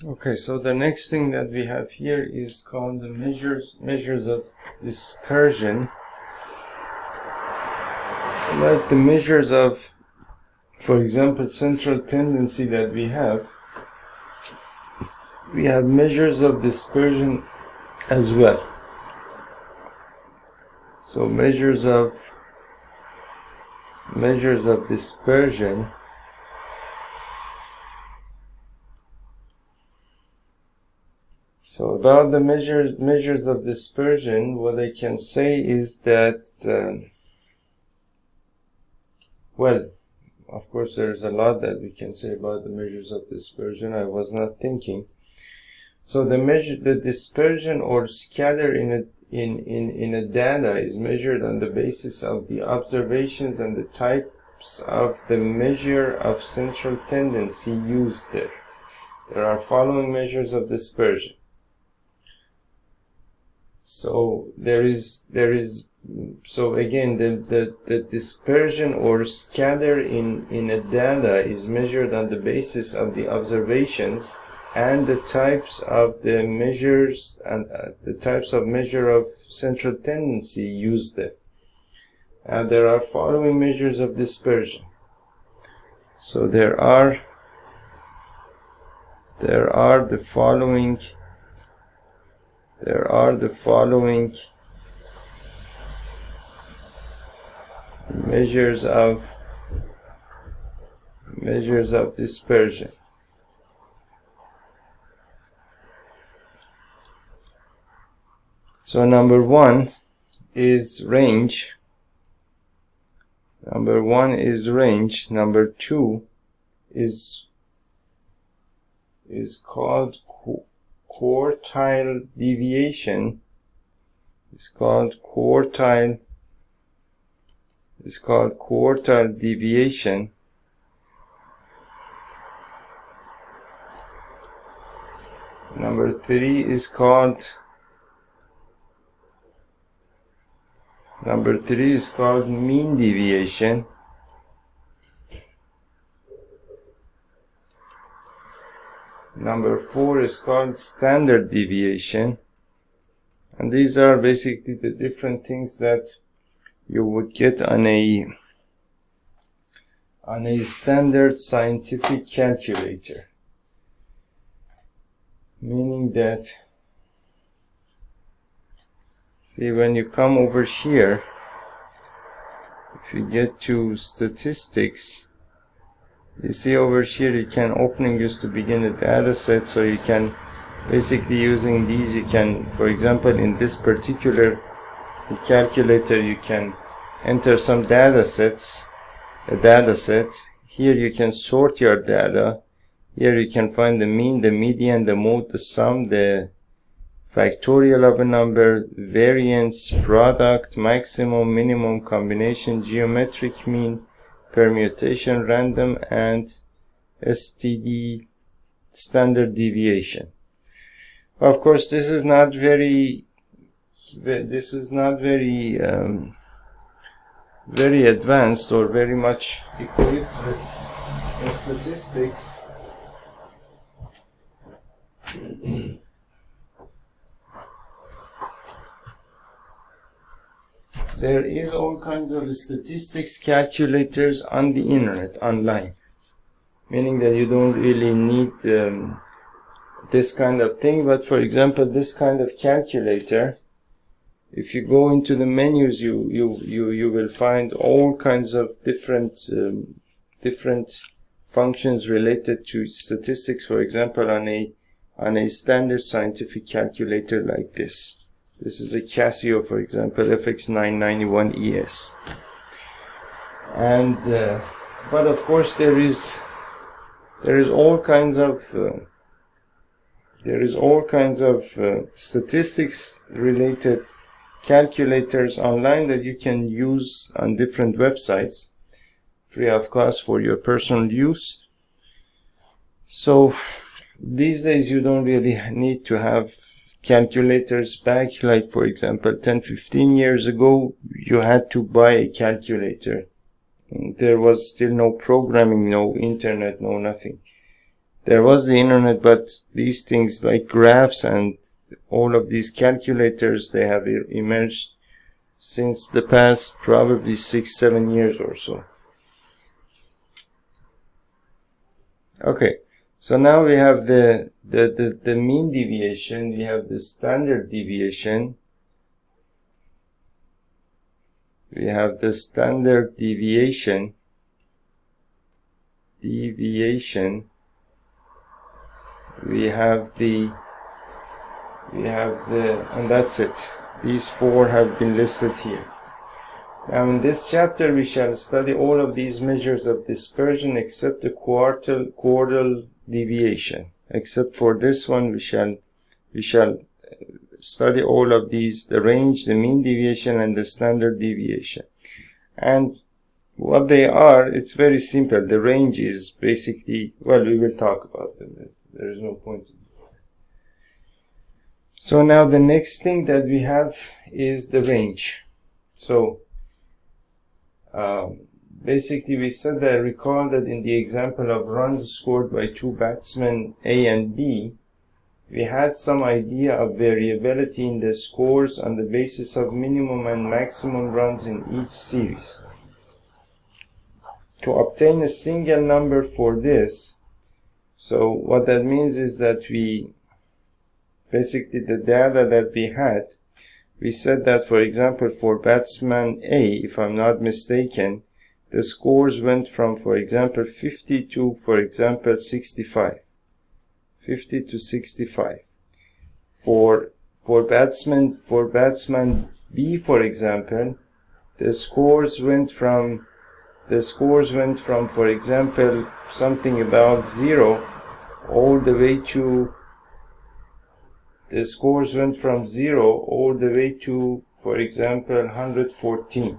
Okay, so the next thing that we have here is called the measures of dispersion. Like the measures of, for example, central tendency that we have measures of dispersion as well. So measures of dispersion. So about the measures of dispersion, what I can say is that, well, of course there's a lot that we can say about the measures of dispersion. I was not thinking. So the dispersion or scatter in a data is measured on the basis of the observations and the types of the measure of central tendency used there. There are following measures of dispersion. So so again, the dispersion or scatter in a data is measured on the basis of the observations and the types of the measures and the types of measure of central tendency used there. And there are following measures of dispersion. So there are the following measures of dispersion. So number one is range. Number two is called quartile deviation. It's called quartile deviation. Number three is called mean deviation. Number four is called standard deviation. And these are basically the different things that you would get on a standard scientific calculator. Meaning that, see, when you come over here, if you get to statistics, you see over here you can used to begin a data set, so you can basically using these, you can, for example, in this particular calculator, you can enter some data set. Here you can sort your data. Here you can find the mean, the median, the mode, the sum, the factorial of a number, variance, product, maximum, minimum, combination, geometric mean, permutation, random, and STD, standard deviation. Of course, this is not very very advanced or very much equipped with statistics. There is all kinds of statistics calculators on the internet, online, meaning that you don't really need this kind of thing. But for example, this kind of calculator, if you go into the menus, you will find all kinds of different functions related to statistics. For example, on a standard scientific calculator like this. This is a Casio, for example, FX991ES. And but of course there is all kinds of statistics related calculators online that you can use on different websites, free of cost for your personal use. So these days you don't really need to have calculators. Back, like for example 10-15 years ago, you had to buy a calculator. There was still no programming, no internet, no nothing. there was the internet, but these things like graphs and all of these calculators, they have emerged since the past probably 6-7 years or so. Okay, so now we have the mean deviation, we have the standard deviation, we have the standard deviation, we have the, and that's it. These four have been listed here. Now in this chapter we shall study all of these measures of dispersion except the quartile deviation. Except for this one, we shall study all of these, the range, the mean deviation, and the standard deviation. And what they are, it's very simple. The range is basically, well, we will talk about them. There is no point. So now the next thing that we have is the range. So basically we said that, recall that in the example of runs scored by two batsmen A and B, we had some idea of variability in the scores on the basis of minimum and maximum runs in each series. To obtain a single number for this, so what that means is that we, basically the data that we had, we said that, for example, for batsman A, if I'm not mistaken, the scores went from, for example, 50 to, for example, 65. 50 to 65. For batsman B, for example, the scores went from, for example, something about 0 all the way to, the scores went from 0 all the way to, for example, 114.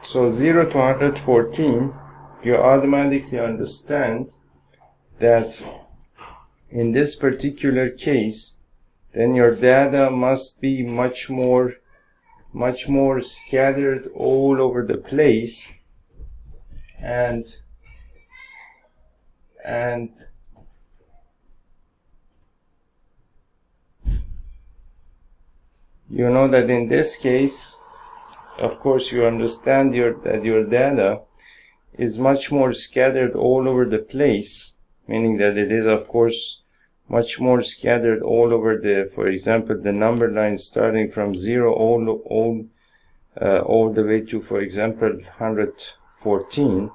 So 0 to 114, you automatically understand that in this particular case, then your data must be much more scattered all over the place, and you know that in this case, of course, you understand that your data is much more scattered all over the place, meaning that it is, of course, much more scattered all over the, for example, the number line starting from 0 all the way to, for example, 114.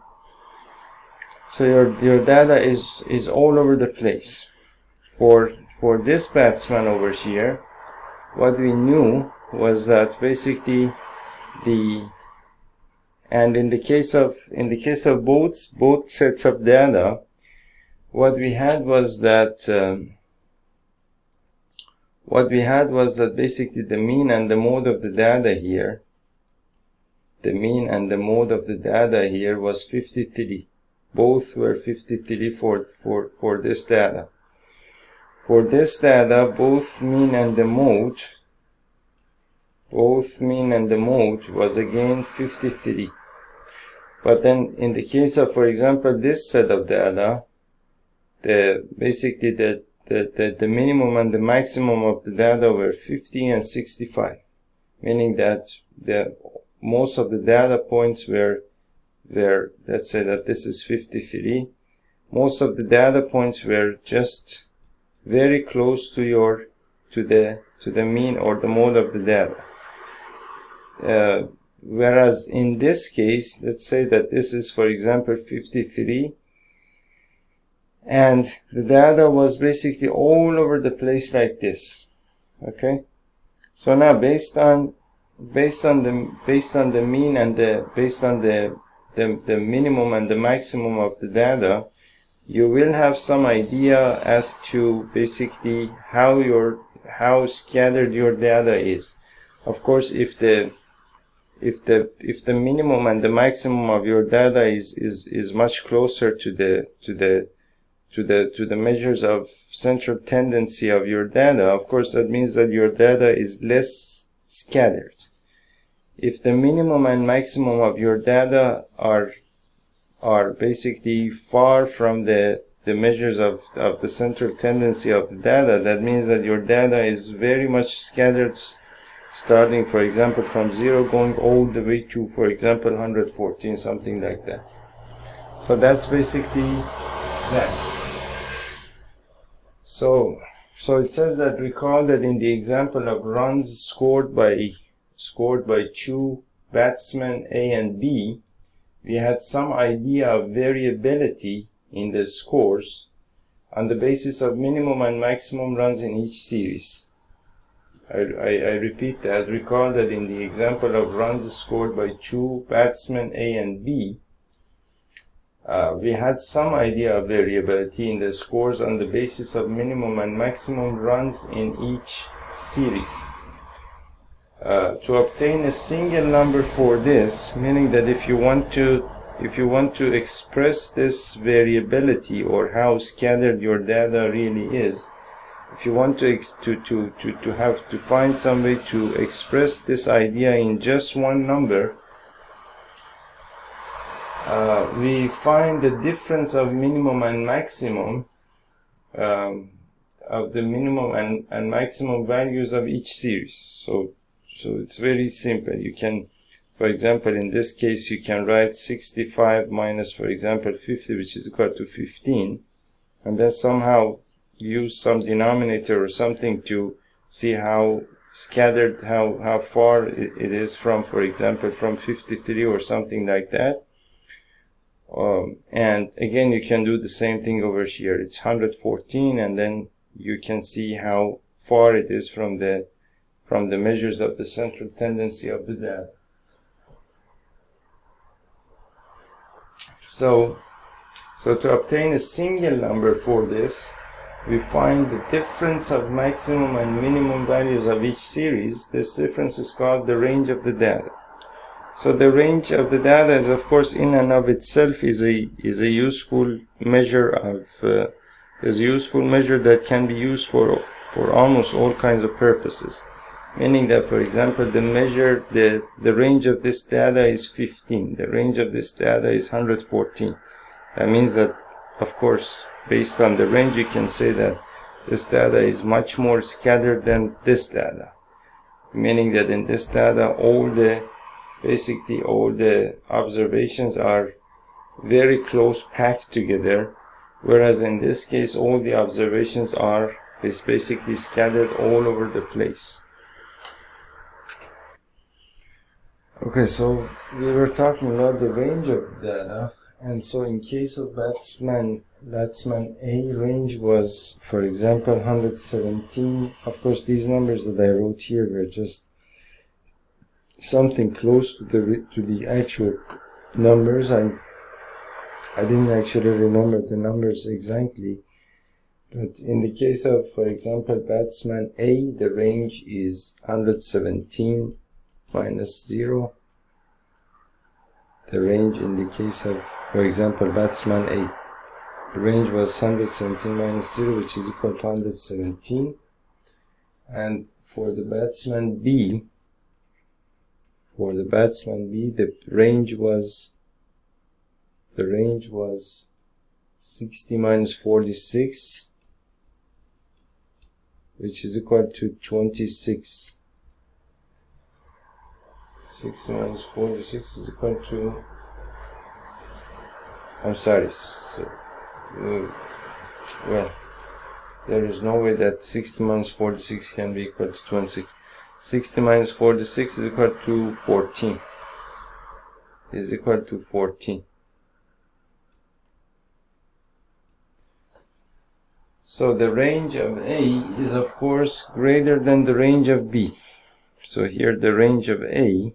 So your data is all over the place. For this batsman over here, what we knew was that basically and in the case of both sets of data, what we had was that basically the mean and the mode of the data here, was 53. Both were 53 for this data. For this data, both mean and the mode was again 53. But then in the case of, for example, this set of data, basically the minimum and the maximum of the data were 50 and 65, meaning that most of the data points were, let's say that this is 53, most of the data points were just very close to the mean or the mode of the data. Whereas in this case, let's say that this is, for example, 53, and the data was basically all over the place like this. Okay, so now based on the mean and based on the minimum and the maximum of the data, you will have some idea as to basically how scattered your data is. Of course, if the minimum and the maximum of your data is much closer to the measures of central tendency of your data, of course that means that your data is less scattered. If the minimum and maximum of your data are are basically far from the measures of the central tendency of the data, that means that your data is very much scattered, starting, for example, from 0 going all the way to, for example, 114, something like that. So that's basically that. So it says that recall that in the example of runs scored by two batsmen A and B, we had some idea of variability in the scores on the basis of minimum and maximum runs in each series. I repeat that. Recall that in the example of runs scored by two batsmen A and B, we had some idea of variability in the scores on the basis of minimum and maximum runs in each series. To obtain a single number for this, meaning that if you want to express this variability, or how scattered your data really is, if you want to find some way to express this idea in just one number, we find the difference of minimum and maximum of the minimum and maximum values of each series. So it's very simple. You can, for example, in this case, you can write 65 minus, for example, 50, which is equal to 15, and then somehow use some denominator or something to see how scattered, how far it is from, for example, from 53 or something like that. And again, you can do the same thing over here. It's 114, and then you can see how far it is from the measures of the central tendency of the data. So to obtain a single number for this, we find the difference of maximum and minimum values of each series. This difference is called the range of the data. So the range of the data is, of course, in and of itself is a useful measure that can be used for almost all kinds of purposes. Meaning that, for example, the range of this data is 15. The range of this data is 114. That means that, of course, based on the range, you can say that this data is much more scattered than this data. Meaning that in this data, basically all the observations are very close packed together, whereas in this case all the observations are basically scattered all over the place. Okay, so we were talking about the range of data, and so in case of batsman A, range was, for example, 117. Of course, these numbers that I wrote here were just something close to the actual numbers. I didn't actually remember the numbers exactly, but in the case of, for example, batsman A, the range is 117 minus 0. The range in the case of, for example, batsman A, the range was 117 minus 0, which is equal to 117. And for the batsman B, the range was 60 minus 46, which is equal to 26. 60 minus 46 is equal to, I'm sorry, well, there is no way that 60 minus 46 can be equal to 26. 60 minus 46 is equal to 14. So the range of A is, of course, greater than the range of B. So here the range of A,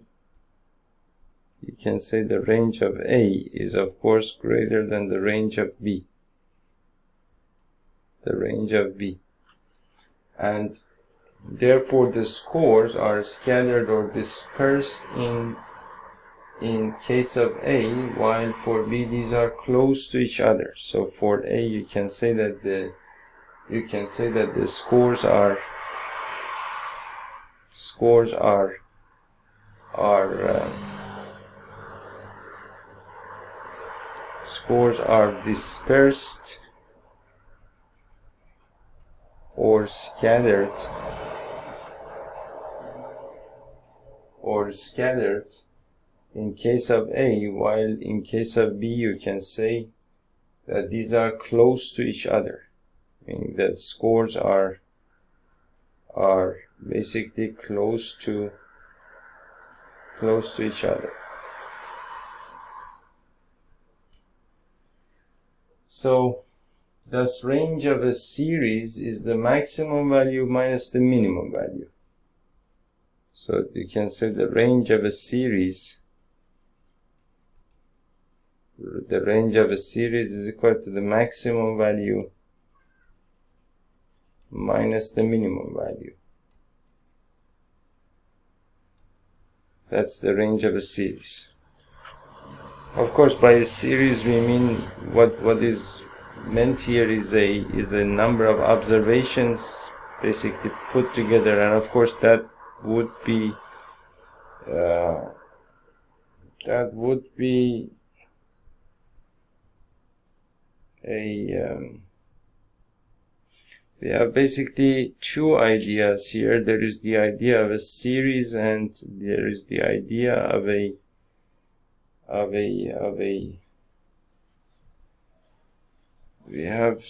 you can say the range of A is, of course, greater than the range of B. And therefore the scores are scattered or dispersed in case of A, while for B these are close to each other. So for A, you can say that the scores are scores are dispersed or scattered in case of A, while in case of B you can say that these are close to each other, meaning that scores are basically close to each other. So thus range of a series is the maximum value minus the minimum value. So you can say the range of a series is equal to the maximum value minus the minimum value. That's the range of a series. Of course, by a series we mean what is meant here is a number of observations basically put together, and of course that would be we have basically two ideas here. There is the idea of a series, and there is the idea of a we have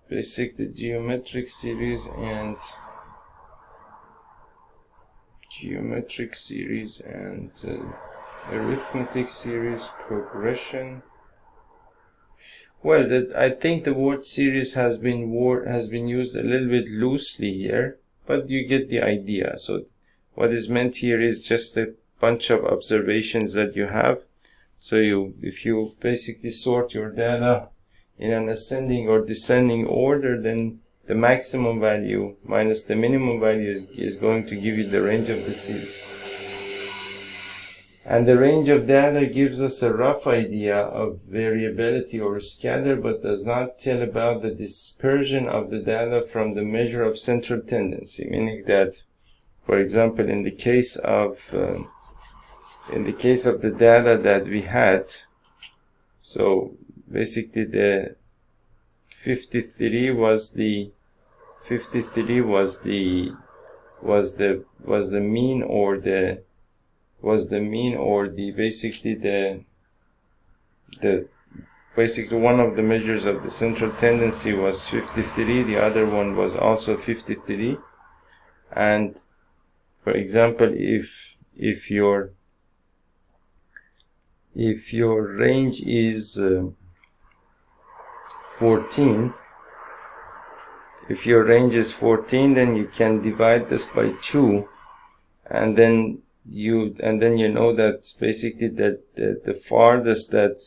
basically geometric series and arithmetic series, progression. Well, I think the word series has been used a little bit loosely here, but you get the idea. So what is meant here is just a bunch of observations that you have. So if you basically sort your data in an ascending or descending order, then the maximum value minus the minimum value is going to give you the range of the series. And the range of data gives us a rough idea of variability or scatter, but does not tell about the dispersion of the data from the measure of central tendency. Meaning that, for example, in the case of the data that we had, so basically the 53 was the mean or basically one of the measures of the central tendency was 53, the other one was also 53. And for example, if your range is 14, then you can divide this by 2, and then you know that basically that the farthest that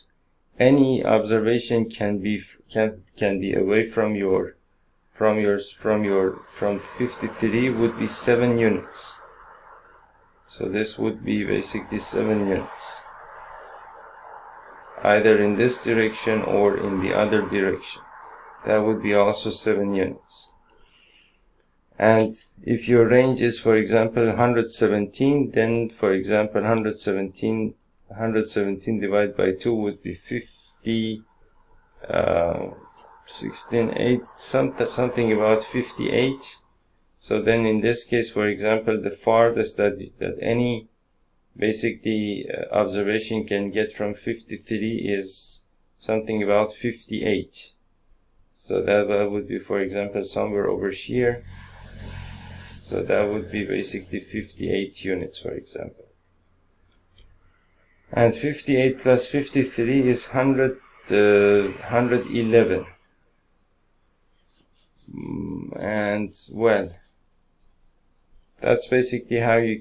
any observation can be away from 53 would be 7 units. So this would be basically 7 units, either in this direction or in the other direction. That would be also 7 units. And if your range is, for example, 117, then, for example, 117 divided by 2 would be 50, 16, 8, something about 58. So then in this case, for example, the farthest that any basically observation can get from 53 is something about 58. So that would be, for example, somewhere over here. So that would be basically 58 units, for example. And 58 plus 53 is 111. And well, that's basically how you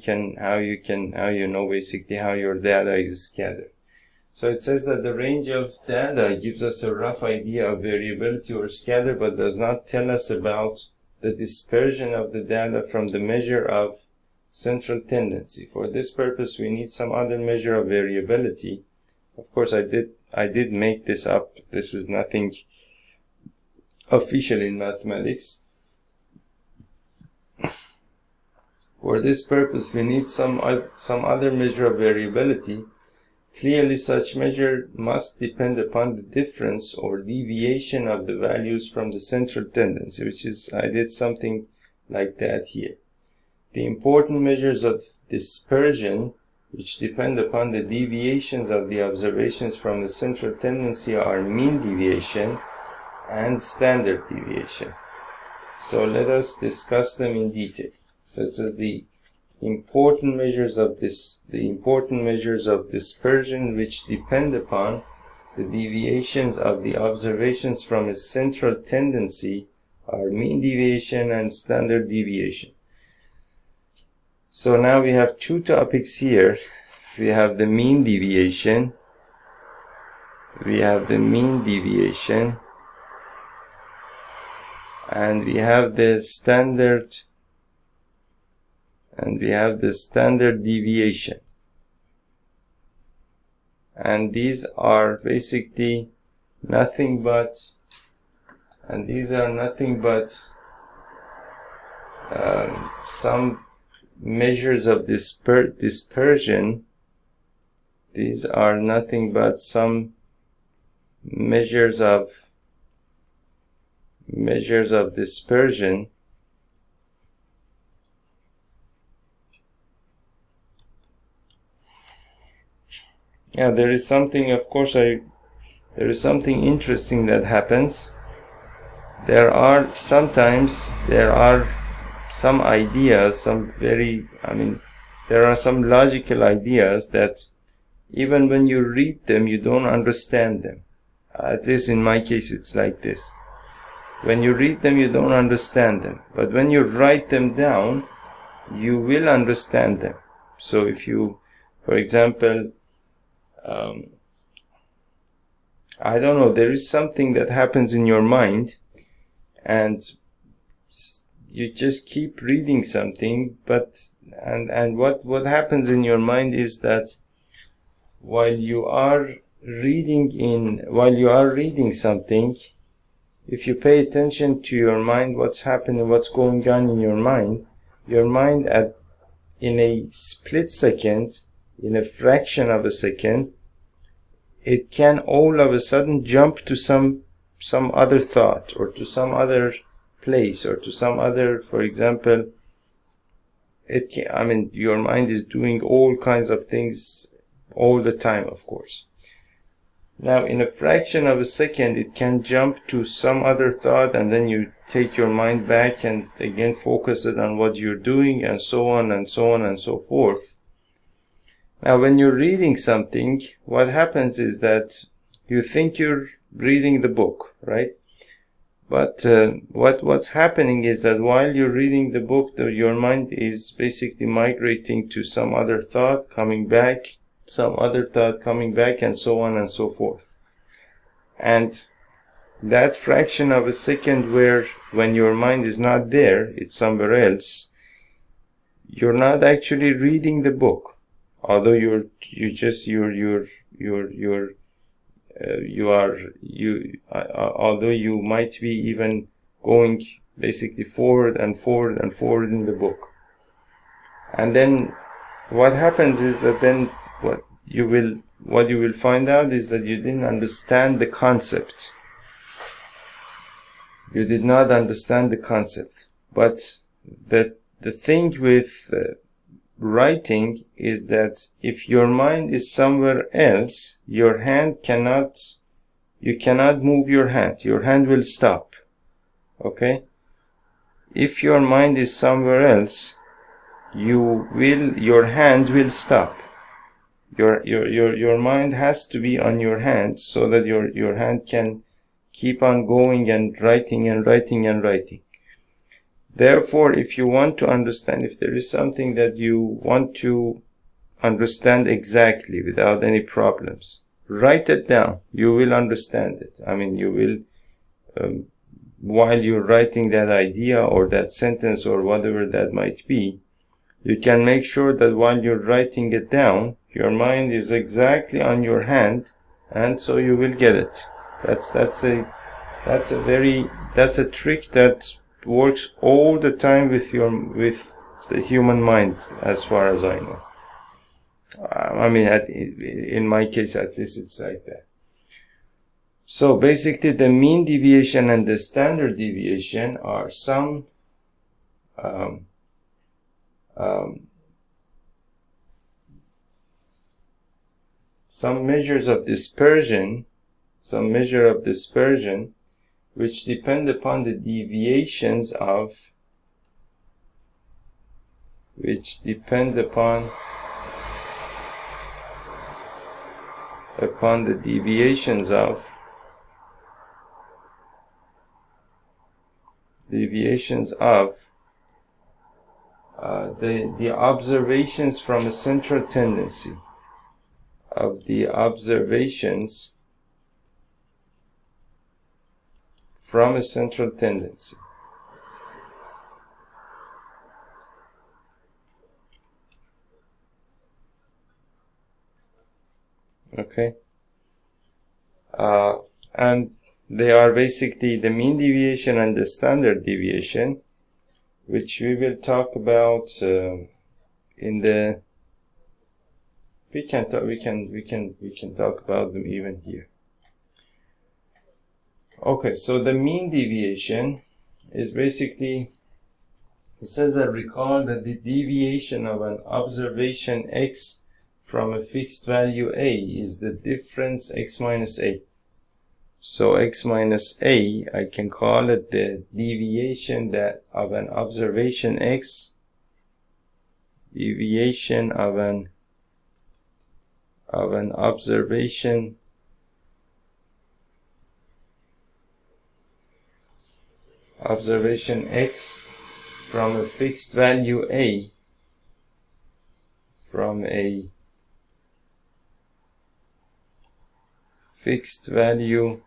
know basically how your data is scattered. So it says that the range of data gives us a rough idea of variability or scatter, but does not tell us about the dispersion of the data from the measure of central tendency. For this purpose, we need some other measure of variability. Of course, I did make this up. This is nothing official in mathematics. For this purpose, we need some other measure of variability Clearly, such measure must depend upon the difference or deviation of the values from the central tendency, which is, I did something like that here. The important measures of dispersion, which depend upon the deviations of the observations from the central tendency, are mean deviation and standard deviation. So let us discuss them in detail. So this is the important measures of dispersion, which depend upon the deviations of the observations from a central tendency, are mean deviation and standard deviation. So now we have two topics here. We have the mean deviation. And we have the standard deviation. And these are basically nothing but some measures of dispersion. These are nothing but some measures of dispersion. Yeah, there is something, of course, there is something interesting that happens. There are some ideas, there are some logical ideas that even when you read them, you don't understand them. At least in my case, it's like this. When you read them, you don't understand them. But when you write them down, you will understand them. So if you, for example, I don't know, there is something that happens in your mind, and you just keep reading something, and what happens in your mind is that while you are reading something, if you pay attention to your mind, what's happening, what's going on in your mind in a split second, in a fraction of a second, it can all of a sudden jump to some other thought, or to some other place, or to some other, for example, your mind is doing all kinds of things all the time, of course. Now, in a fraction of a second, it can jump to some other thought, and then you take your mind back and again focus it on what you're doing, and so on and so on and so forth. Now, when you're reading something, what happens is that you think you're reading the book, right? But what's happening is that while you're reading the book, your mind is basically migrating to some other thought, coming back, some other thought coming back, and so on and so forth. And that fraction of a second when your mind is not there, it's somewhere else, you're not actually reading the book. Although although you might be even going basically forward and forward and forward in the book. And then what happens is that then what you will find out is that you didn't understand the concept. You did not understand the concept. But the thing with writing is that if your mind is somewhere else, you cannot move your hand. Your hand will stop. Okay? If your mind is somewhere else, your hand will stop. Your mind has to be on your hand so that your hand can keep on going and writing and writing and writing. Therefore, if you want to understand, if there is something that you want to understand exactly without any problems, write it down. You will understand it. You will, while you're writing that idea or that sentence or whatever that might be, you can make sure that while you're writing it down, your mind is exactly on your hand, and so you will get it. That's a trick that works all the time with the human mind, as far as I know. I mean, in my case, at least it's like that. So basically, the mean deviation and the standard deviation are some measures of dispersion, which depend upon the deviations of, upon the deviations of the observations from a central tendency, of the observations from a central tendency. Okay, and they are basically the mean deviation and the standard deviation, which we will talk about in the. We can talk about them even here. Okay, so the mean deviation is basically, it says that recall that the deviation of an observation x from a fixed value a is the difference x minus a. So x minus a, I can call it the deviation that of an observation x, deviation of an observation x from a fixed value a, from a fixed value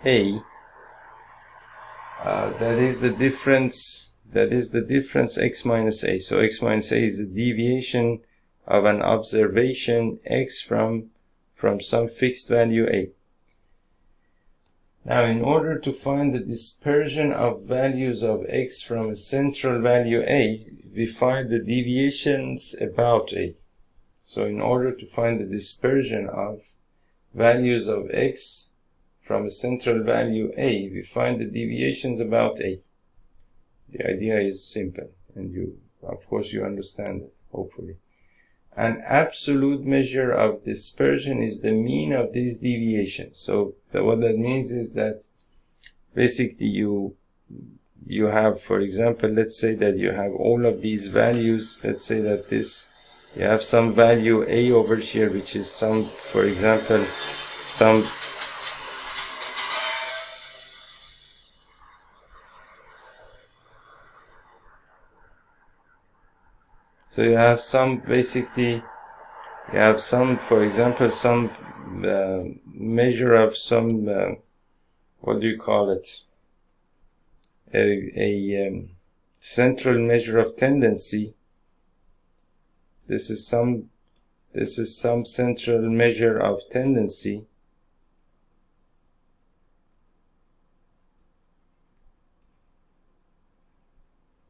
a, that is the difference x minus a. So x minus a is the deviation of an observation x from some fixed value a. Now, in order to find the dispersion of values of x from a central value a, we find the deviations about a. So in order to find the dispersion of values of x from a central value a, we find the deviations about a. The idea is simple, and of course you understand it, hopefully. An absolute measure of dispersion is the mean of these deviations. So what that means is that basically you have, for example, let's say that you have all of these values. Let's say that you have some value a over here, which is some, for example, some so you have some, basically you have some, for example, some measure of some what do you call it, a central measure of tendency. This is some central measure of tendency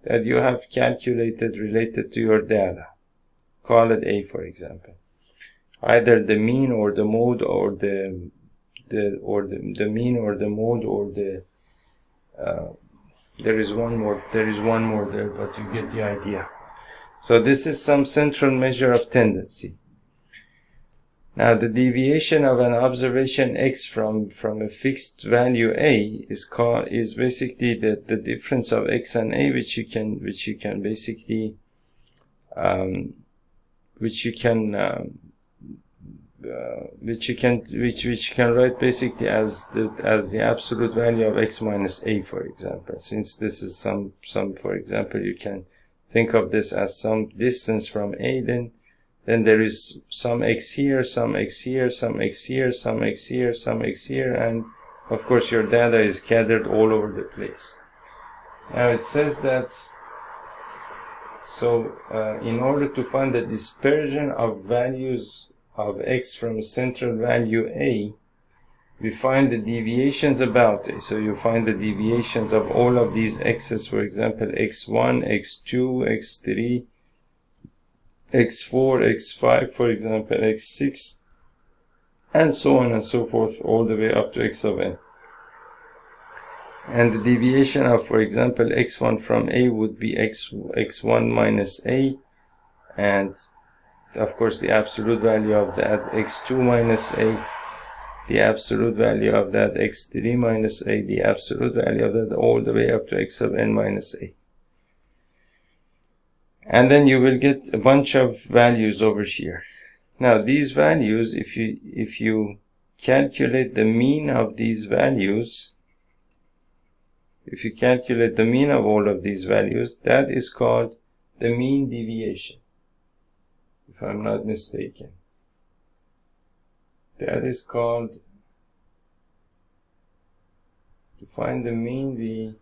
that you have calculated related to your data. Call it A, for example. Either the mean or the mode, or the mean or the mode, or the there is one more there, but you get the idea. So this is some central measure of tendency. Now the deviation of an observation x from a fixed value a is basically the difference of x and a, which you can basically which you can write basically as the absolute value of x minus a, for example. Since this is some for example, you can think of this as some distance from a, then there is some x here, some x here, some x here, some x here, some x here, and of course your data is scattered all over the place. Now it says that, so in order to find the dispersion of values of x from a central value a, we find the deviations about a. So you find the deviations of all of these x's, for example, x1, x2, x3, x4, x5, for example, x6, and so on and so forth, all the way up to x of n. And the deviation of, for example, x1 from a would be x1 minus a, and of course the absolute value of that x2 minus a, the absolute value of that x3 minus a, the absolute value of that, all the way up to x of n minus a. And then you will get a bunch of values over here. Now these values, if you calculate the mean of these values, if you calculate the mean of all of these values, that is called the mean deviation, if I'm not mistaken. That is called, to find the mean,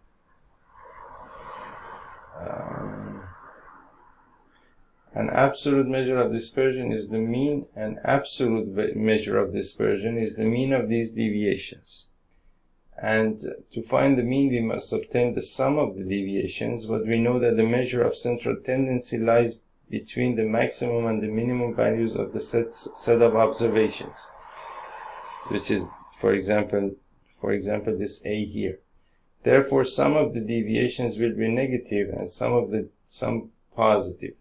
an absolute measure of dispersion is the mean, and absolute measure of dispersion is the mean of these deviations. And to find the mean, we must obtain the sum of the deviations, but we know that the measure of central tendency lies between the maximum and the minimum values of the set of observations, which is, for example, this a here. Therefore, some of the deviations will be negative and some positive.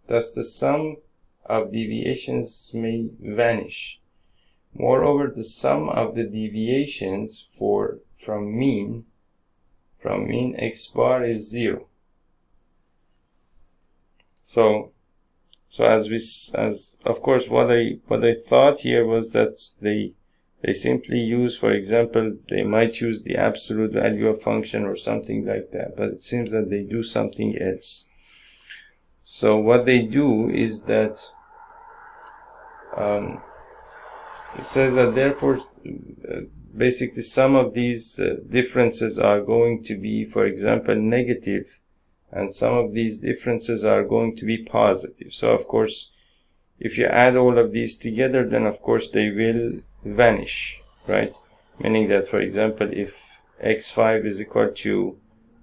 Thus, the sum of deviations may vanish. Moreover, the sum of the deviations from mean x bar is 0. So as of course what I thought here was that they simply use, for example, they might use the absolute value of function or something like that, but it seems that they do something else. So what they do is that it says that therefore basically some of these differences are going to be, for example, negative, and some of these differences are going to be positive. So of course, if you add all of these together, then of course they will vanish, right? Meaning that, for example, if x5 is equal to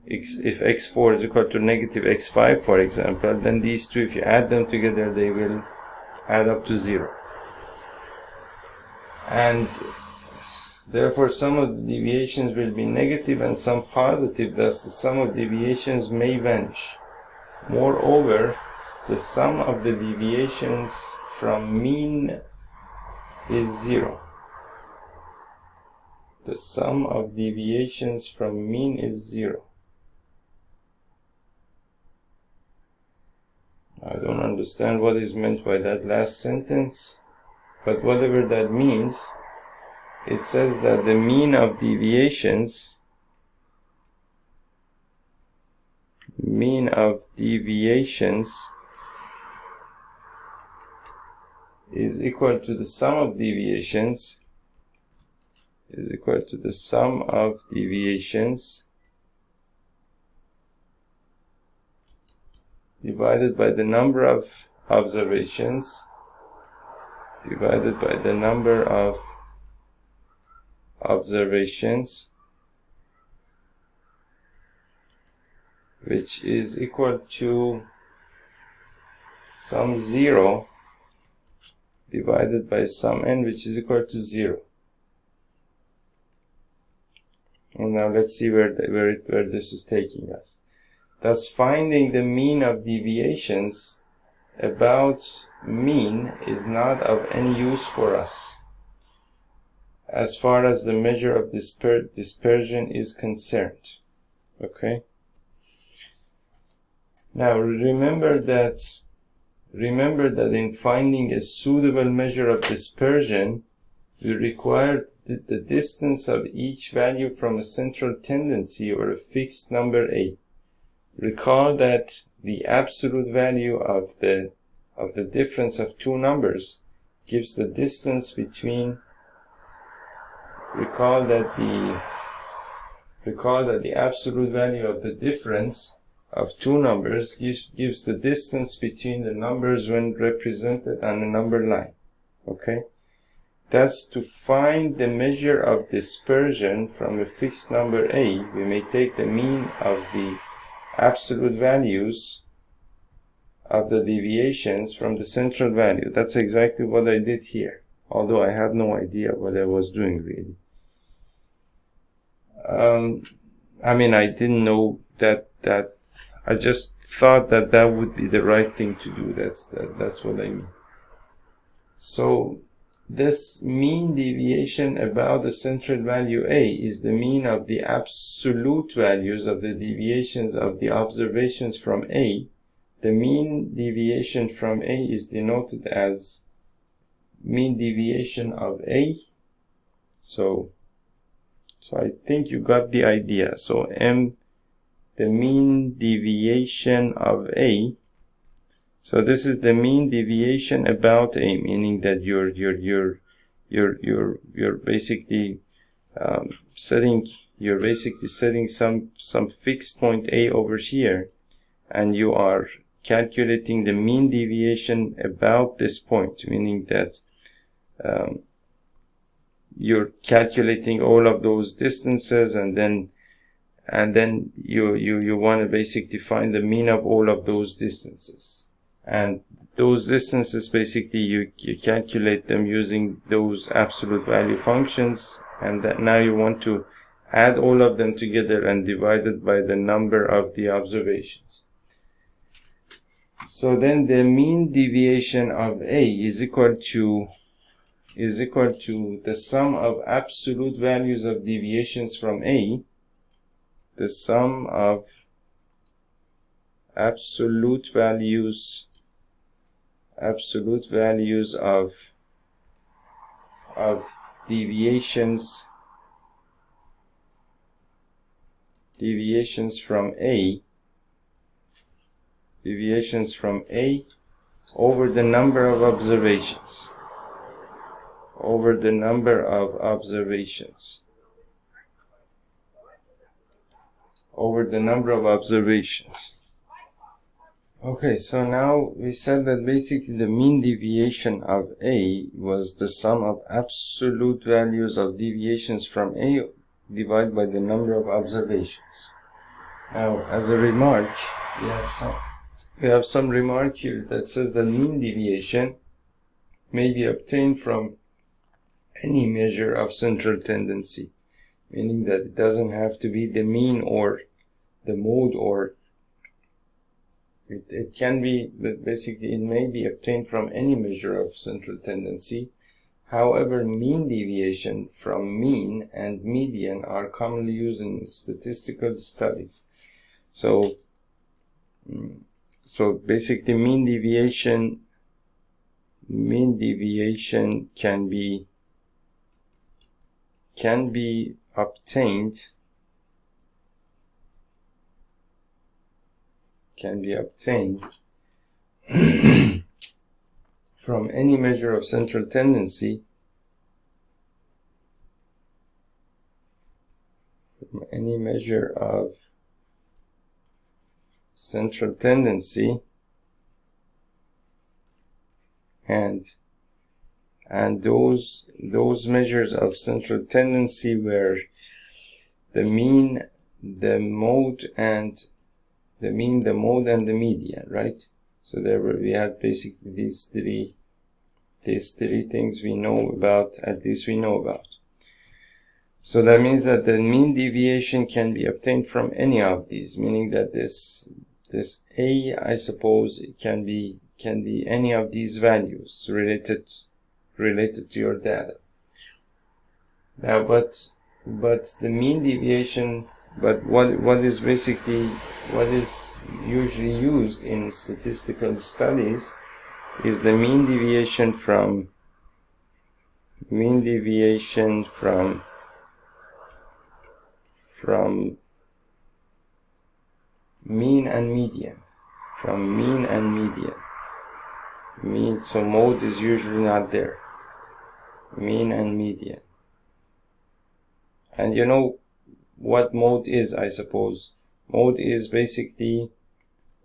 if x4 is equal to negative x5, for example, then these two, if you add them together, they will add up to 0. And therefore some of the deviations will be negative and some positive, thus the sum of deviations may vanish. Moreover, the sum of the deviations from mean is 0. The sum of deviations from mean is 0. I don't understand what is meant by that last sentence, but whatever that means, it says that the mean of deviations is equal to the sum of deviations divided by the number of observations which is equal to some 0 divided by some n, which is equal to 0. And now let's see where this is taking us. Thus, finding the mean of deviations about mean is not of any use for us as far as the measure of dispersion is concerned. Okay? Now remember that in finding a suitable measure of dispersion, we require the distance of each value from a central tendency or a fixed number a. Recall that the absolute value of the difference of two numbers gives the distance between. Recall that the absolute value of the difference of two numbers gives the distance between the numbers when represented on a number line. Okay? Thus, to find the measure of dispersion from a fixed number a, we may take the mean of the absolute values of the deviations from the central value. That's exactly what I did here, although I had no idea what I was doing really. I mean, I didn't know that I just thought that that would be the right thing to do. That's what I mean. So this mean deviation about the central value A is the mean of the absolute values of the deviations of the observations from A. The mean deviation from A is denoted as mean deviation of A. So I think you got the idea. So M, the mean deviation of A. So this is the mean deviation about A, meaning that you're basically setting some fixed point A over here, and you are calculating the mean deviation about this point, meaning that you're calculating all of those distances, and then you want to basically find the mean of all of those distances. And those distances, basically, you calculate them using those absolute value functions, and that now you want to add all of them together and divide it by the number of the observations. So then the mean deviation of A is equal to the sum of absolute values of deviations from A, the sum of absolute values of deviations from A over the number of observations. Okay, so now we said that basically the mean deviation of A was the sum of absolute values of deviations from A divided by the number of observations. Now, as a remark, we have some remark here that says that mean deviation may be obtained from any measure of central tendency, meaning that it doesn't have to be the mean or the mode, or it can be, basically it may be obtained from any measure of central tendency. However, mean deviation from mean and median are commonly used in statistical studies. So basically mean deviation can be obtained from any measure of central tendency, and those measures of central tendency were the mean, the mode, and the median, right? So we had basically these three things we know about, at least we know about. So that means that the mean deviation can be obtained from any of these, meaning that this A, I suppose, it can be any of these values related to your data. Now, but the mean deviation, but what is usually used in statistical studies is the mean deviation from mean and median. So mode is usually not there. Mean and median. And you know what mode is, I suppose. Mode is basically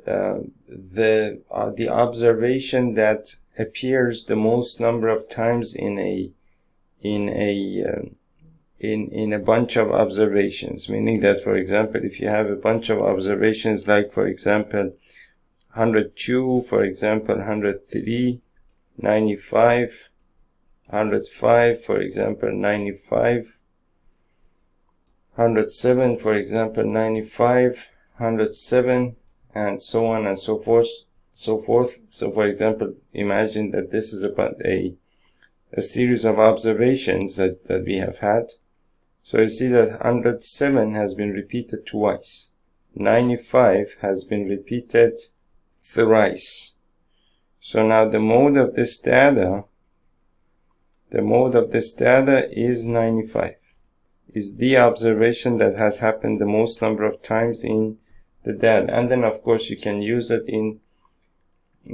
the observation that appears the most number of times in a bunch of observations, meaning that, for example, if you have a bunch of observations, like for example 102, for example, 103, 95, 105, for example, 95, 107, for example, 95, 107, and so on and so forth. So, for example, imagine that this is about a series of observations that we have had. So you see that 107 has been repeated twice. 95 has been repeated thrice. So now the mode of this data is 95. Is the observation that has happened the most number of times in the data. And then of course you can use it in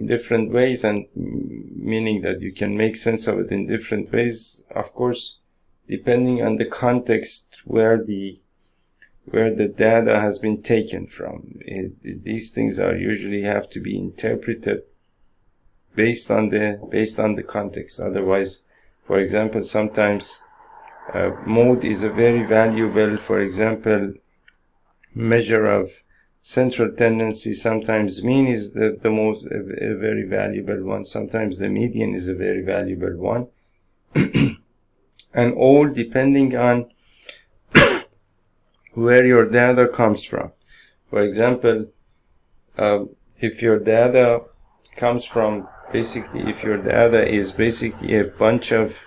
different ways, and meaning that you can make sense of it in different ways, of course, depending on the context where the data has been taken from. These things are usually have to be interpreted based on the context. Otherwise, for example, sometimes mode is a very valuable, for example, measure of central tendency. Sometimes mean is the most a very valuable one. Sometimes the median is a very valuable one. And all depending on where your data comes from. For example, if your data comes from if your data is basically a bunch of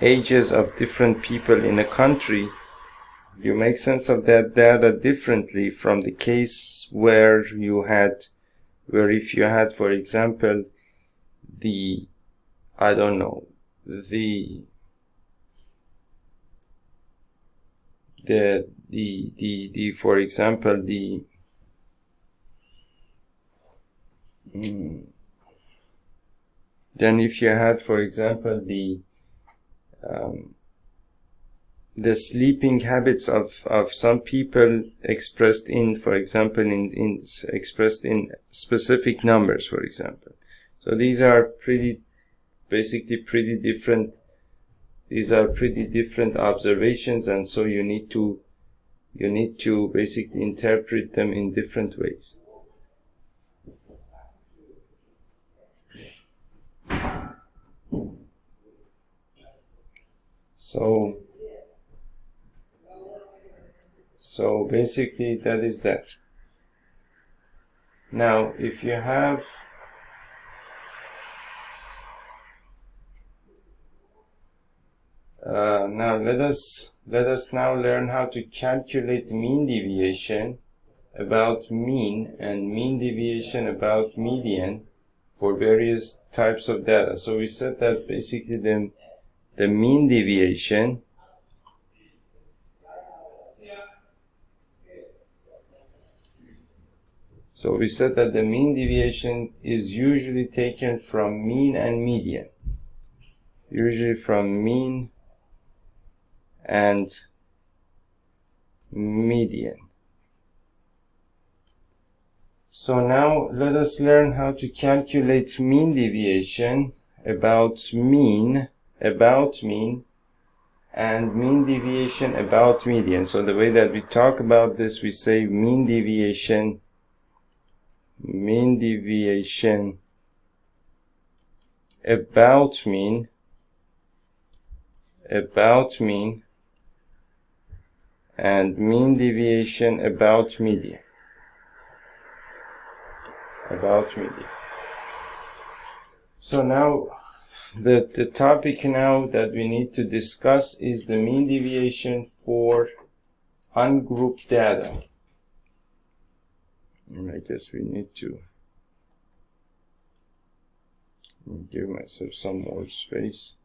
ages of different people in a country, you make sense of that data differently from the case where if you had, for example, for example, then if you had, for example, the sleeping habits of some people expressed in, for example, expressed in specific numbers, for example. So these are pretty different. These are pretty different observations, and so you need to basically interpret them in different ways. So basically that is that. Now if you have now let us now learn how to calculate mean deviation about mean and mean deviation about median for various types of data. So we said that basically the mean deviation is usually taken from mean and median. Usually from mean and median. So now let us learn how to calculate mean deviation about mean and mean deviation about median. So the way that we talk about this, we say mean deviation about mean and mean deviation about median. So now the topic now that we need to discuss is the mean deviation for ungrouped data. And I guess we need to give myself some more space.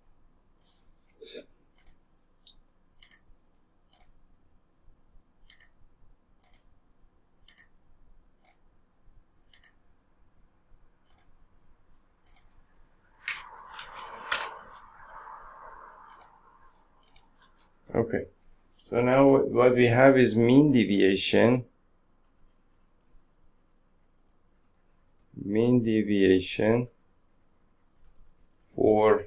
Okay, so now what we have is mean deviation. For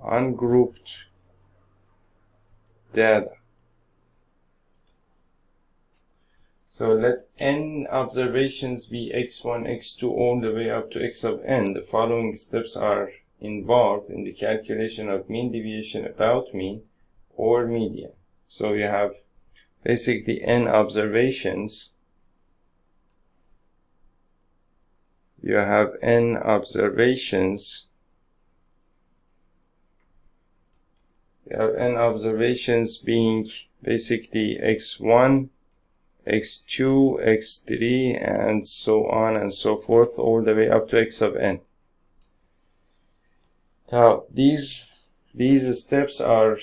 ungrouped data. So let n observations be x1, x2 all the way up to x of n. The following steps are involved in the calculation of mean deviation about mean or median. So you have basically n observations. You have n observations. You have n observations being basically x1, x2, x3, and so on and so forth, all the way up to x of n. Now, these steps are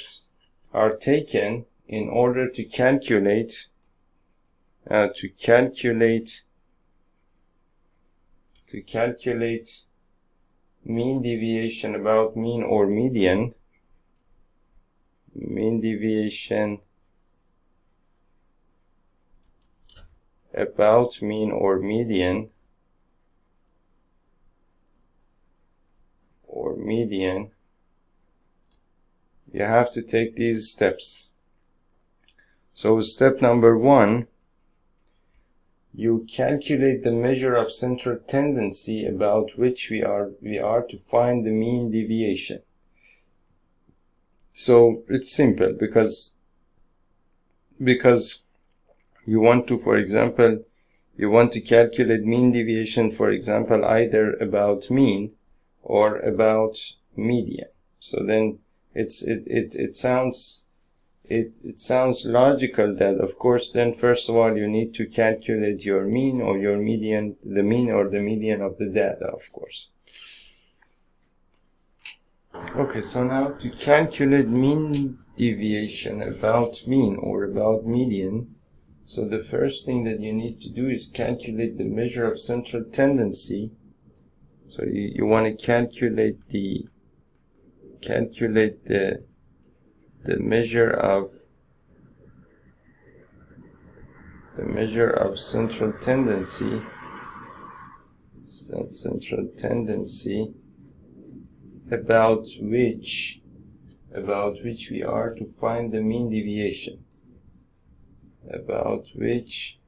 taken in order to calculate mean deviation about mean or median. Mean deviation about mean or median you have to take these steps. So step number 1, you calculate the measure of central tendency about which we are to find the mean deviation. So it's simple because you want to, for example, you want to calculate mean deviation, for example, either about mean or about median. So then it sounds logical that, of course, then first of all you need to calculate your mean or your median, the mean or the median of the data, of course. Okay, so now to calculate mean deviation about mean or about median, so the first thing that you need to do is calculate the measure of central tendency. So you want to calculate the measure of central tendency about which we are to find the mean deviation. About which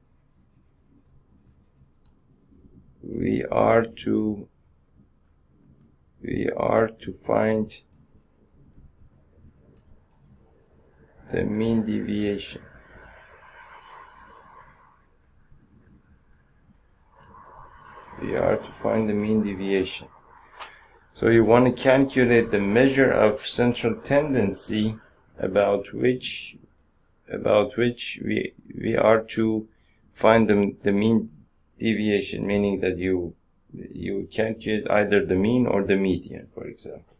we are to find the mean deviation. We are to find the mean deviation. So you want to calculate the measure of central tendency about which we are to find the mean deviation, meaning that you calculate either the mean or the median, for example.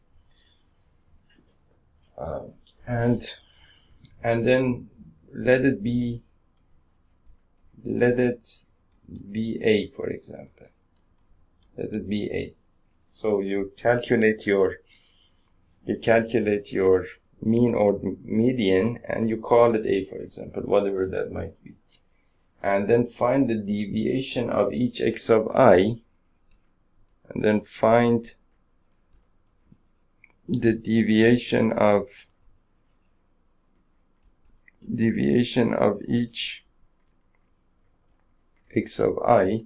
And then let it be A, for example. Let it be A. So you calculate your mean or median and you call it A, for example, whatever that might be. And then find the deviation of each x of I, and then find the deviation of each x of I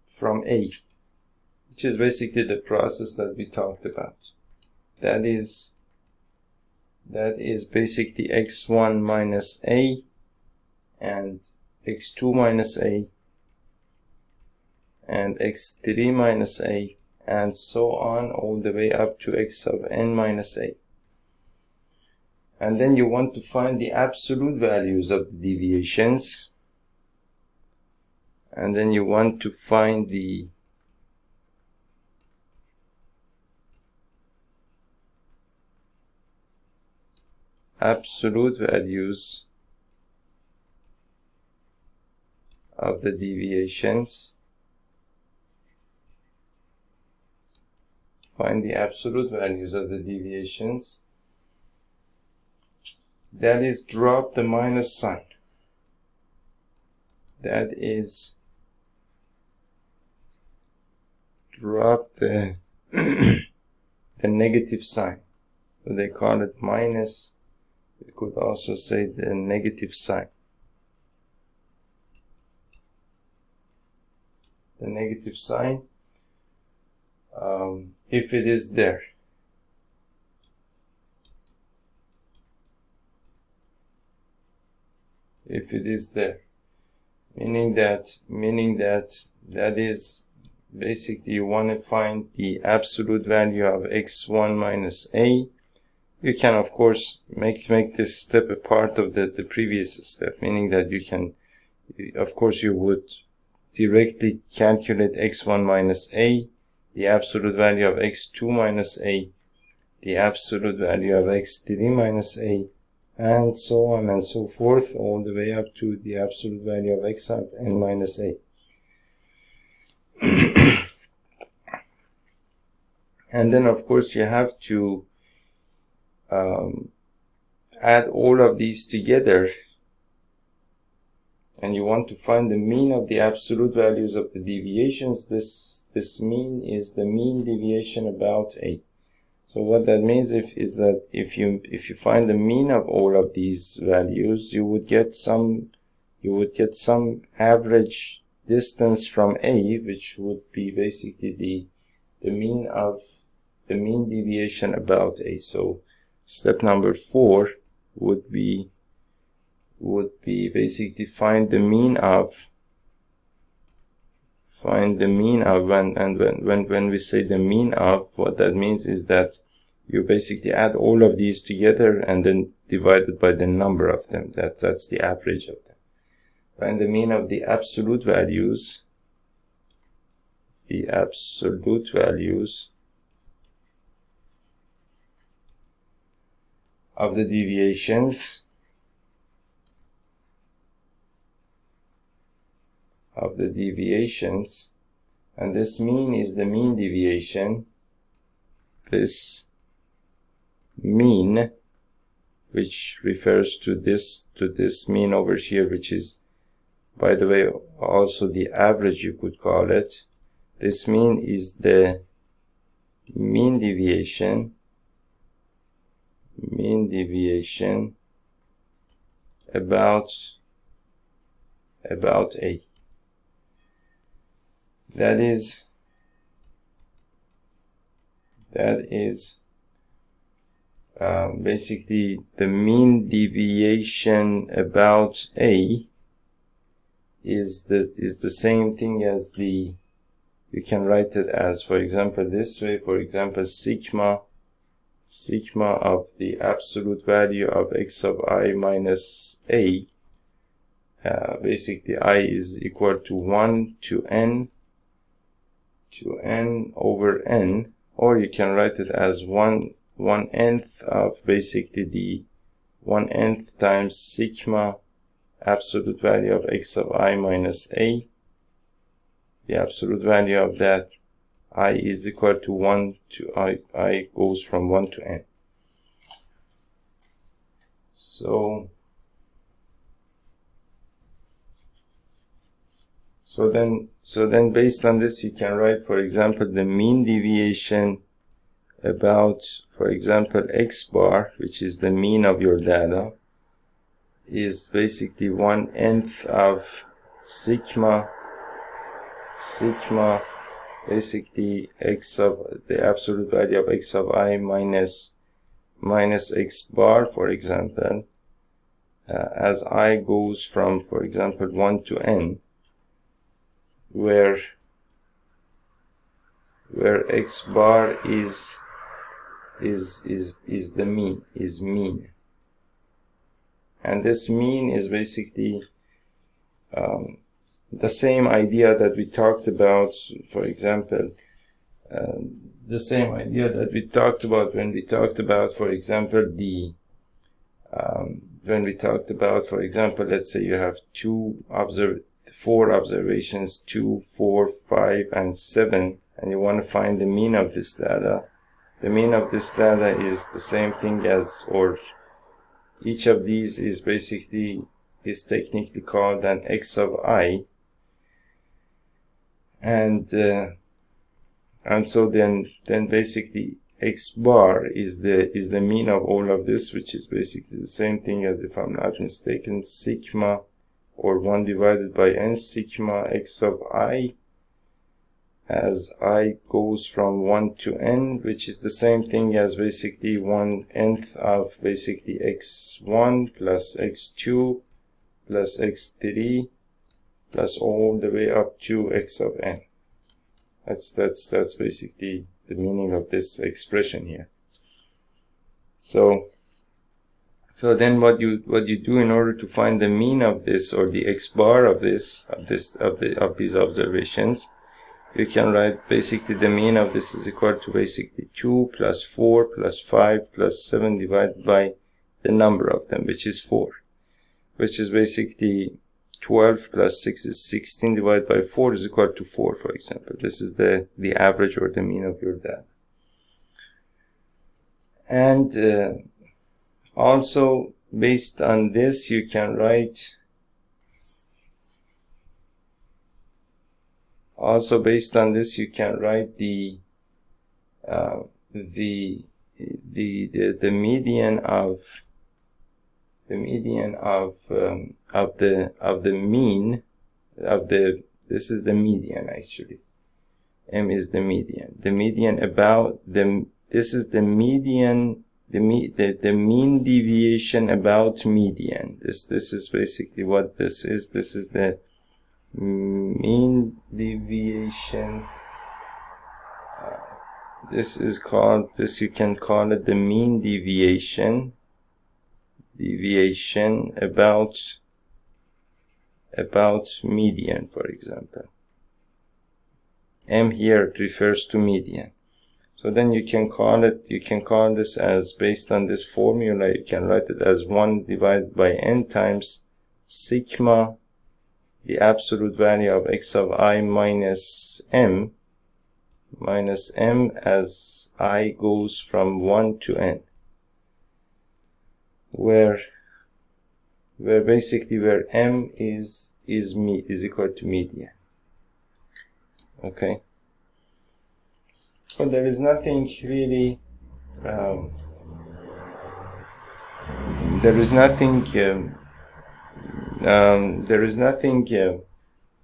from A, which is basically the process that we talked about. That is basically x1 minus A and x2 minus A and x3 minus A and so on all the way up to x of n minus A. And then you want to find the absolute values of the deviations, and then you want to find the absolute values of the deviations. Find the absolute values of the deviations. That is, drop the minus sign. That is, drop the the negative sign. So they call it minus We could also say the negative sign. The negative sign, if it is there. If it is there, meaning that that is basically you want to find the absolute value of x1 minus a. You can of course make this step a part of the previous step, meaning that you can, of course, you would directly calculate x1 minus a, the absolute value of x2 minus a, the absolute value of x3 minus a, and so on and so forth, all the way up to the absolute value of x of n minus a. And then of course you have to add all of these together, and you want to find the mean of the absolute values of the deviations. This mean is the mean deviation about a. So what that means is that if you find the mean of all of these values, you would get some average distance from a, which would be basically the mean deviation about a. So step number 4 would be basically find the mean of when we say the mean of, what that means is that you basically add all of these together and then divide it by the number of them. That's the average of them. Find the mean of the absolute values. The absolute values of the deviations and this mean is the mean deviation. This mean, which refers to this mean over here, which is, by the way, also the average, you could call it. This mean is the mean deviation about a. That is basically the mean deviation about a is the same thing as you can write it as, for example, this way, for example, sigma of the absolute value of x of I minus a. Basically I is equal to 1 to n over n, or you can write it as 1/n of basically the 1/n times sigma absolute value of x of I minus a. The absolute value of that I is equal to 1 to I goes from 1 to n. So then based on this, you can write, for example, the mean deviation about, for example, x bar, which is the mean of your data, is basically 1/n of sigma basically x of the absolute value of x of I minus x bar, for example, as I goes from, for example, 1 to n, where x bar is the mean, and this mean is basically the same idea that we talked about, for example, the same idea that we talked about when we talked about, for example, for example, let's say you have 4 observations, 2, 4, 5, and 7, and you want to find the mean of this data. The mean of this data is the same thing as, or each of these is technically called an x of I, and so then basically x bar is the mean of all of this, which is basically the same thing as, if I'm not mistaken, sigma, or 1 divided by n sigma x of I, as I goes from 1 to n, which is the same thing as basically 1/nth of basically x1 plus x2 plus x3 plus all the way up to x of n. That's basically the meaning of this expression here. So then what you do in order to find the mean of this, or the x bar of these observations, you can write basically the mean of this is equal to basically 2 plus 4 plus 5 plus 7 divided by the number of them, which is 4, which is basically 12 plus 6 is 16 divided by 4 is equal to 4, for example. This is the average or the mean of your data. And also based on this you can write the median of the mean of the this is the median actually. M is the median. The median about this is the median, the mean deviation about median. This is basically what this is. This is the mean deviation. This you can call it the mean deviation about median, for example. M here refers to median. So then you can call this as, based on this formula, you can write it as 1 divided by n times sigma, the absolute value of x of I minus m as I goes from 1 to n, where basically m is equal to median. Okay. So there is nothing really,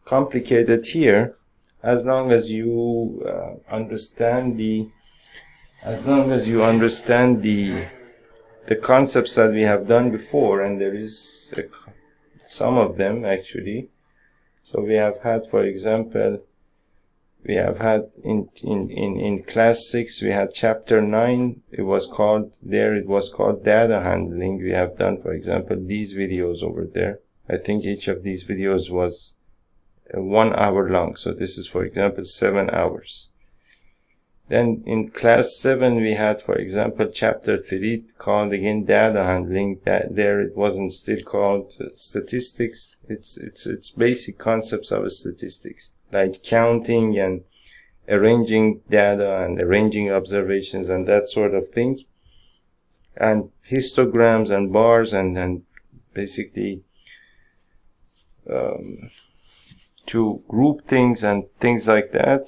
complicated here, as long as you understand the concepts that we have done before, and there is some of them actually. So we have had, for example, in class 6 we had chapter 9. It was called data handling. We have done, for example, these videos over there. I think each of these videos was 1 hour long, so this is, for example, 7 hours. Then in class 7 we had, for example, chapter 3 called again data handling. That there it wasn't still called statistics. It's basic concepts of statistics, like counting and arranging data and arranging observations and that sort of thing, and histograms and bars, and basically to group things and things like that,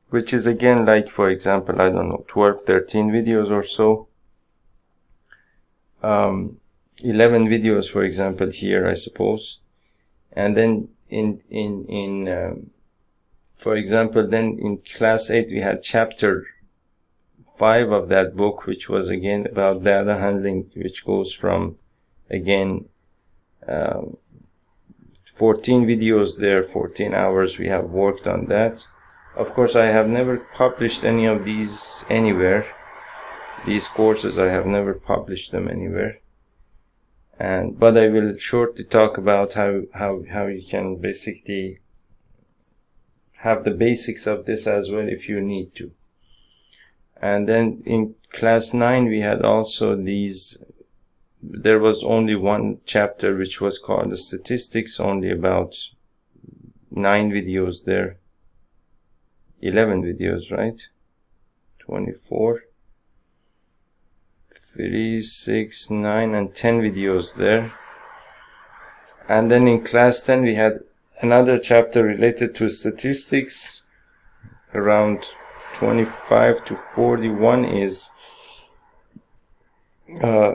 which is again like, for example, I don't know, 12-13 videos or so, 11 videos, for example, here, I suppose. And then for example, then in class 8 we had chapter 5 of that book, which was again about data handling, which goes from again 14 videos there, 14 hours we have worked on that. Of course, I have never published any of these anywhere. These courses, I have never published them anywhere. But I will shortly talk about how you can basically have the basics of this as well if you need to. And then in class 9 we had also these. There was only one chapter which was called the statistics, only about 9 videos there. 11 videos, right? 24, 3, 6, 9, and 10 videos there. And then in class 10 we had another chapter related to statistics, around 25 to 41 is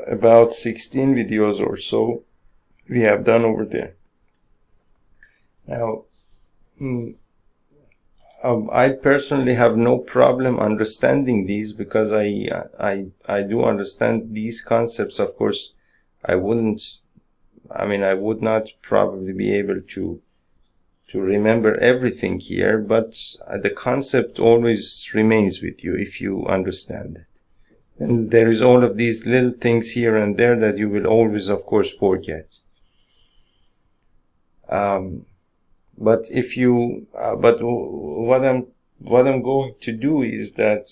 about 16 videos or so we have done over there. Now, I personally have no problem understanding these, because I do understand these concepts. Of course, I would not probably be able to remember everything here, but the concept always remains with you if you understand it. And there is all of these little things here and there that you will always, of course, forget. But if you, but what I'm going to do is that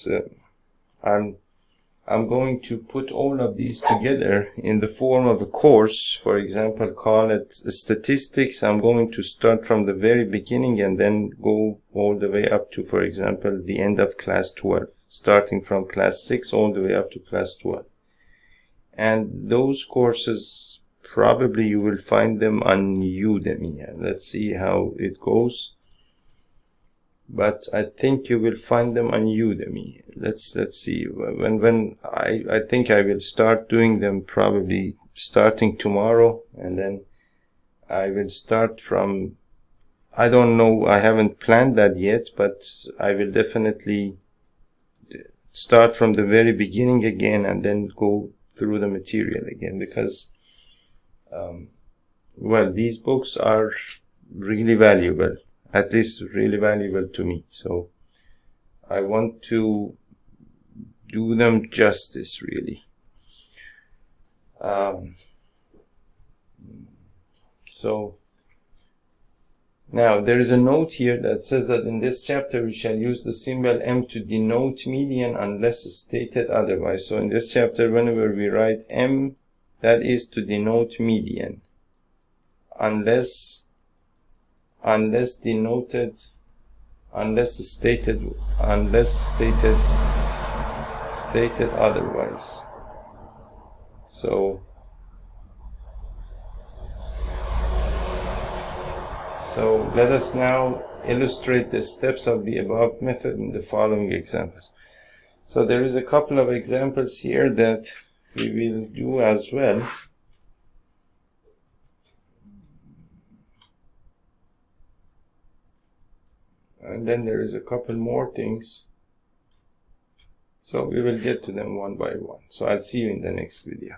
I'm going to put all of these together in the form of a course. For example, call it statistics. I'm going to start from the very beginning and then go all the way up to, for example, the end of class 12, starting from class 6 all the way up to class 12. And those courses, probably you will find them on Udemy. Let's see how it goes. But I think you will find them on Udemy. Let's see. When I think I will start doing them probably starting tomorrow, and then I will start from, I don't know, I haven't planned that yet, but I will definitely start from the very beginning again and then go through the material again, because well, these books are really valuable, at least really valuable to me. So I want to do them justice, really. So now there is a note here that says that in this chapter we shall use the symbol M to denote median unless stated otherwise. So in this chapter, whenever we write M, that is to denote median, unless stated otherwise. So let us now illustrate the steps of the above method in the following examples. So there is a couple of examples here that we will do as well. And then there is a couple more things. So we will get to them one by one. So I'll see you in the next video.